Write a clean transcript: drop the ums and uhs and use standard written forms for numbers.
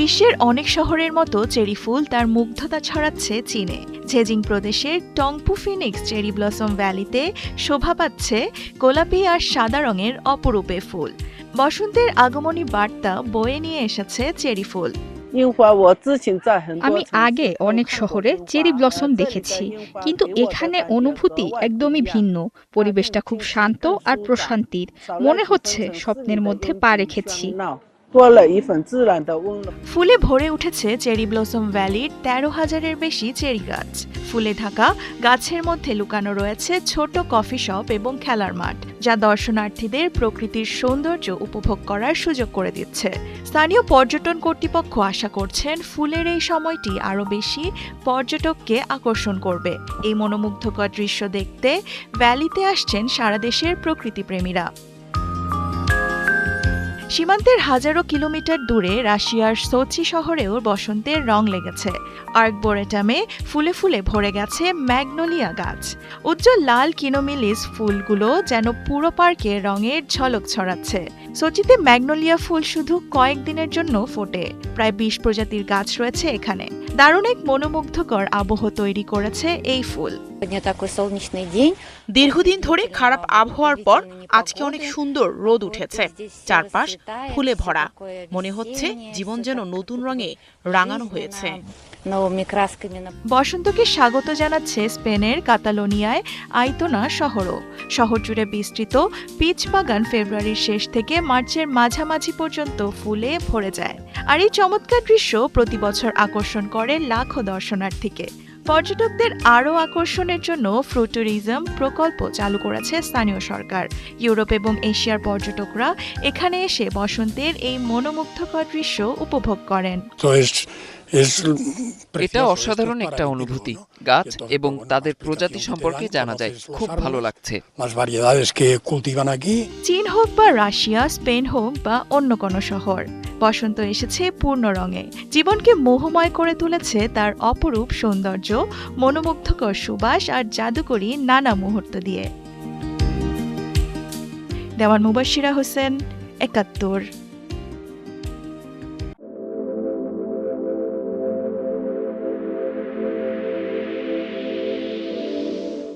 বিশ্বের অনেক শহরের মতো চেরি ফুল তার মুগ্ধতা ছড়াচ্ছে চীনে। ঝেজিং প্রদেশের টংপু ফিনিক্স চেরি ব্লসম ভ্যালিতে শোভা পাচ্ছে গোলাপি আর সাদা রঙের অপরূপ ফুল। বসন্তের আগমনী বার্তা বয়ে নিয়ে এসেছে চেরি ফুল। আমি আগে অনেক শহরে চেরি ব্লসম দেখেছি, কিন্তু এখানে অনুভূতি একদমই ভিন্ন। পরিবেশটা খুব শান্ত আর প্রশান্তির, মনে হচ্ছে স্বপ্নের মধ্যে পা রেখেছি। ফুলে ভরে উঠেছে চেরি ব্লসম ভ্যালির ১৩,০০০-এর বেশি চেরি গাছ। ফুলে ঢাকা গাছের মধ্যে লুকানো রয়েছে ছোট কফি শপ এবং খেলার মাঠ, যা দর্শনার্থীদের প্রকৃতির সৌন্দর্য উপভোগ করার সুযোগ করে দিচ্ছে। স্থানীয় পর্যটন কর্তৃপক্ষ আশা করছেন ফুলের এই সময়টি আরও বেশি পর্যটককে আকর্ষণ করবে। এই মনোমুগ্ধকর দৃশ্য দেখতে ভ্যালিতে আসছেন সারা দেশের প্রকৃতিপ্রেমীরা। সীমান্তের হাজারো কিলোমিটার দূরে রাশিয়ার সোচি শহরেও বসন্তের রং লেগেছে। আর্কবোরেটামে ফুলে ফুলে ভরে গেছে ম্যাগনোলিয়া গাছ। উজ্জ্বল লাল কিনোমিলিস ফুলগুলো যেন পুরো পার্কে রঙের ঝলক ছড়াচ্ছে। সোচিতে ম্যাগনোলিয়া ফুল শুধু কয়েকদিনের জন্য ফোটে। প্রায় ২০ প্রজাতির গাছ রয়েছে এখানে। দারুণ এক মনোমুগ্ধকর আবহ তৈরি করেছে এই ফুল। দীর্ঘদিন ধরে খারাপ আবহাওয়ার পর আজকে অনেক সুন্দর রোদ উঠেছে। চারপাশ ফুলে ভরা, মনে হচ্ছে জীবন যেন নতুন রঙে রাঙানো হয়েছে। বসন্তকে স্বাগত জানাচ্ছে স্পেনের কাতালোনিয়ায় আইতোনা শহরও। শহর জুড়ে বিস্তৃত পিচ বাগান ফেব্রুয়ারির শেষ থেকে মার্চের মাঝামাঝি পর্যন্ত ফুলে ভরে যায়। আর এই চমৎকার দৃশ্য প্রতি বছর আকর্ষণ করে লাখো দর্শনার্থীকে। পর্যটকদের আরও আকর্ষণের জন্য ফ্রুট ট্যুরিজম প্রকল্প চালু করেছে স্থানীয় সরকার। ইউরোপ এবং এশিয়ার পর্যটকরা এখানে এসে বসন্তের এই মনোমুগ্ধকর দৃশ্য উপভোগ করেন। এটা অসাধারণ একটা অনুভূতি। গাছ এবং তাদের প্রজাতি সম্পর্কে জানা যায়, খুব ভালো লাগছে। চীন হোক বা রাশিয়া, স্পেন হোক বা অন্য কোনো শহর, বসন্ত এসেছে পূর্ণ রঙে। জীবনকে মোহময় করে তুলেছে তার অপরূপ সৌন্দর্য, মনোমুগ্ধকর সুবাস আর জাদুকরী নানা মুহূর্ত দিয়ে। দেওয়ান মুবাশশিরা হোসেন, ৭১।